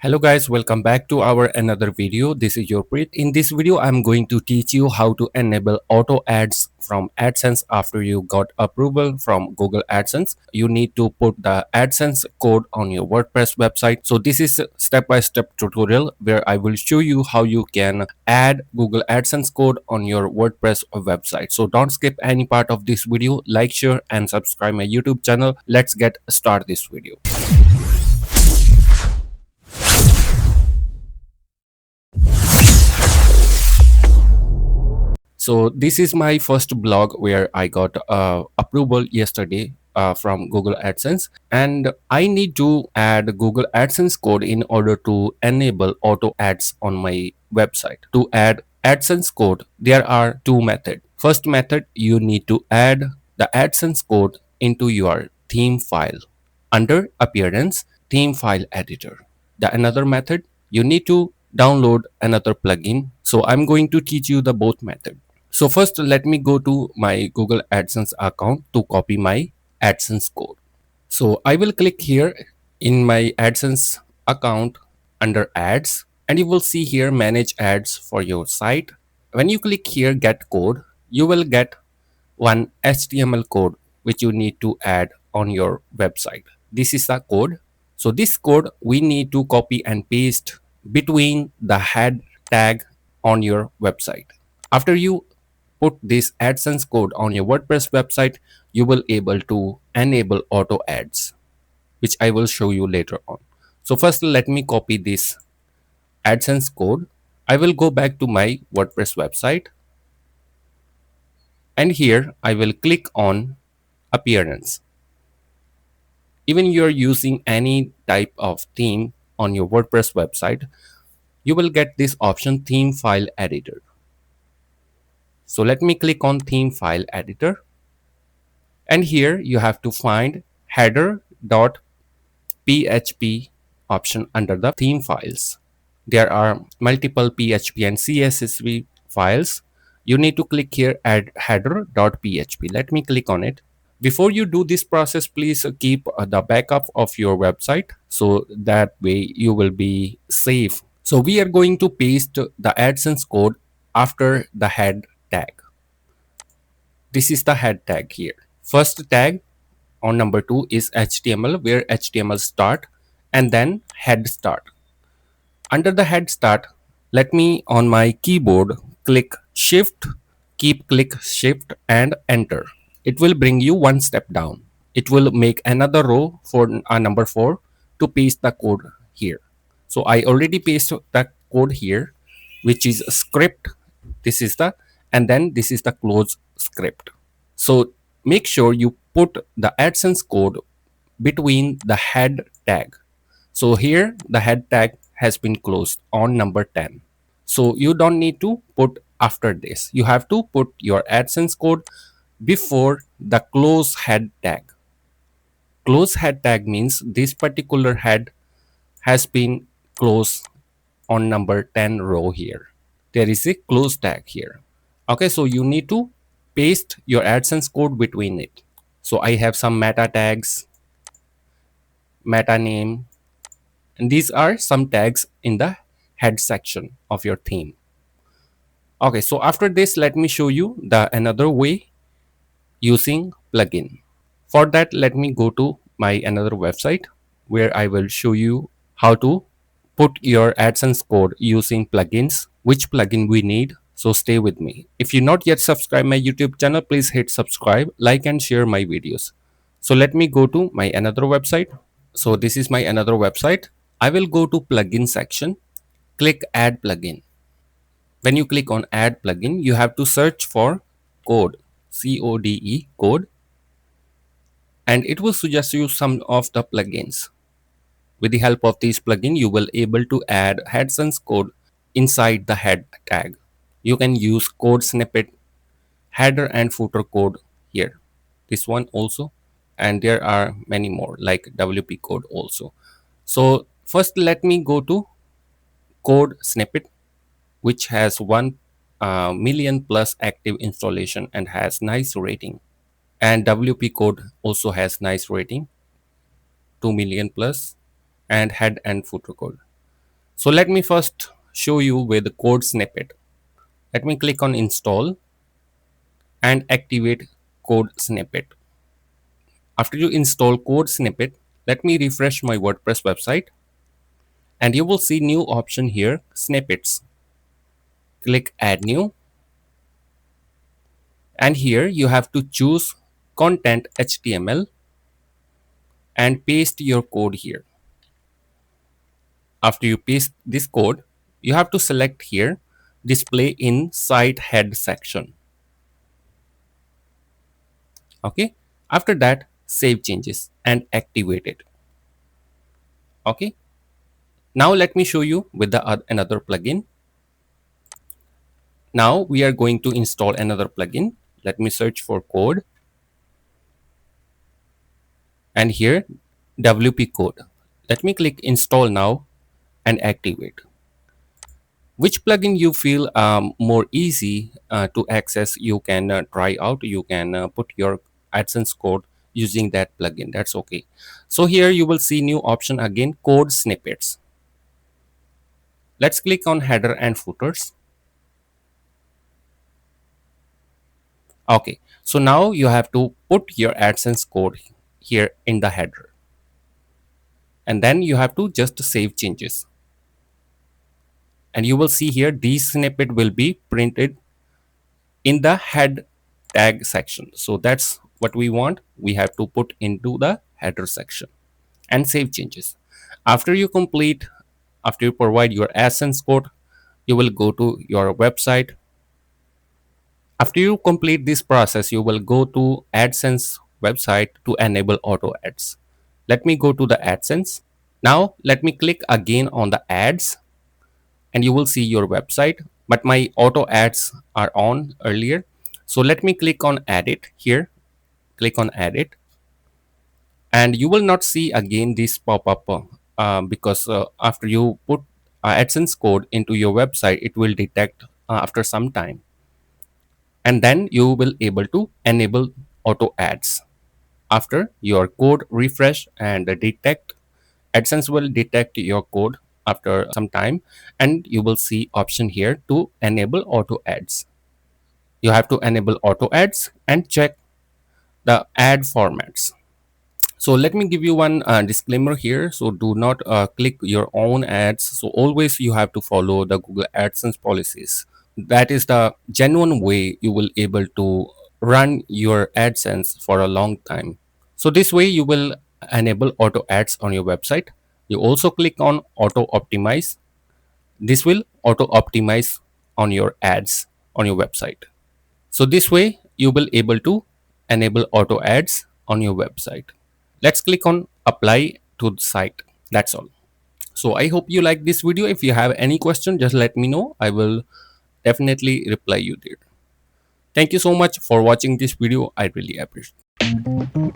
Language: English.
Hello guys, welcome back to our another video. This is your Preet. In this video, I'm going to teach you how to enable auto ads from AdSense after you got approval from Google AdSense. You need to put the AdSense code on your WordPress website. So this is a step-by-step tutorial where I will show you how you can add Google AdSense code on your WordPress website. So don't skip any part of this video. Like, share and subscribe my YouTube channel. Let's get started this video. So this is my first blog where I got approval yesterday from Google AdSense, and I need to add Google AdSense code in order to enable auto ads on my website. To add AdSense code, there are two methods. First method, you need to add the AdSense code into your theme file under Appearance Theme File Editor. The another method, you need to download another plugin. So I'm going to teach you the both method. So first let me go to my Google AdSense account to copy my AdSense code. So I will click here in my AdSense account under ads, and you will see here manage ads for your site. When you click here get code, you will get one HTML code which you need to add on your website. This is the code. So this code we need to copy and paste between the head tag on your website. After you put this AdSense code on your WordPress website, you will able to enable auto ads, which I will show you later on. So first let me copy this AdSense code. I will go back to my WordPress website, and here I will click on Appearance. Even you are using any type of theme on your WordPress website, you will get this option Theme File Editor. So let me click on Theme File Editor, and here you have to find header.php option under the theme files. There are multiple PHP and CSS files. You need to click here add header.php. Let me click on it. Before you do this process, please keep the backup of your website, so that way you will be safe. So we are going to paste the AdSense code after the head tag. This is the head tag here. First tag on number 2 is HTML, where HTML start, and then head start. Under the head start, let me on my keyboard click shift, click shift and enter. It will bring you one step down. It will make another row for number 4 to paste the code here. So I already pasted the code here, which is script. This is the, and then this is the close script. So make sure you put the AdSense code between the head tag. So here the head tag has been closed on number 10. So you don't need to put after this. You have to put your AdSense code before the close head tag. Close head tag means this particular head has been closed on number 10 row here. There is a close tag here. Okay, so you need to paste your AdSense code between it. So I have some meta tags, meta name, and these are some tags in the head section of your theme. Okay, so after this, let me show you the another way using plugin. For that, let me go to my another website where I will show you how to put your AdSense code using plugins, which plugin we need. So stay with me. If you not yet subscribe my YouTube channel, please hit subscribe, like and share my videos. So let me go to my another website. So this is my another website. I will go to plugin section, click add plugin. When you click on add plugin, you have to search for code, CODE code, and it will suggest you some of the plugins. With the help of this plugin, you will able to add AdSense code inside the head tag. You can use code snippet, header and footer code here. This one also, and there are many more like WP code also. So first let me go to code snippet, which has 1 million plus active installation and has nice rating. And WP code also has nice rating, 2 million plus, and head and footer code. So let me first show you with the code snippet. Let me click on install and activate code snippet. After you install code snippet, let me refresh my WordPress website and you will see new option here, snippets. Click add new and here you have to choose content HTML and paste your code here. After you paste this code, you have to select here display in site head section. Okay. After that, save changes and activate it. Okay. Now let me show you with the another plugin. Now we are going to install another plugin. Let me search for code and here WP code. Let me click install now and activate. Which plugin you feel more easy to access, you can try out. You can put your AdSense code using that plugin. That's okay. So here you will see new option again, code snippets. Let's click on header and footers. Okay, so now you have to put your AdSense code here in the header and then you have to just save changes and you will see here these snippet will be printed in the head tag section. So that's what we want. We have to put into the header section and save changes. After you complete, after you provide your AdSense code, you will go to your website. After you complete this process, you will go to AdSense website to enable auto ads. Let me go to the AdSense. Now let me click again on the ads and you will see your website, but my auto ads are on earlier. So let me click on edit here, click on edit and you will not see again this pop-up because after you put AdSense code into your website, it will detect after some time and then you will able to enable auto ads. After your code refresh and detect, AdSense will detect your code after some time and you will see option here to enable auto ads. You have to enable auto ads and check the ad formats. So let me give you one disclaimer here. So do not click your own ads. So always you have to follow the Google AdSense policies. That is the genuine way you will able to run your AdSense for a long time. So this way you will enable auto ads on your website. You also click on auto optimize. This will auto optimize on your ads on your website. So this way you will able to enable auto ads on your website. Let's click on apply to the site. That's all. So I hope you like this video. If you have any question, just let me know. I will definitely reply you there. Thank you so much for watching this video. I really appreciate it.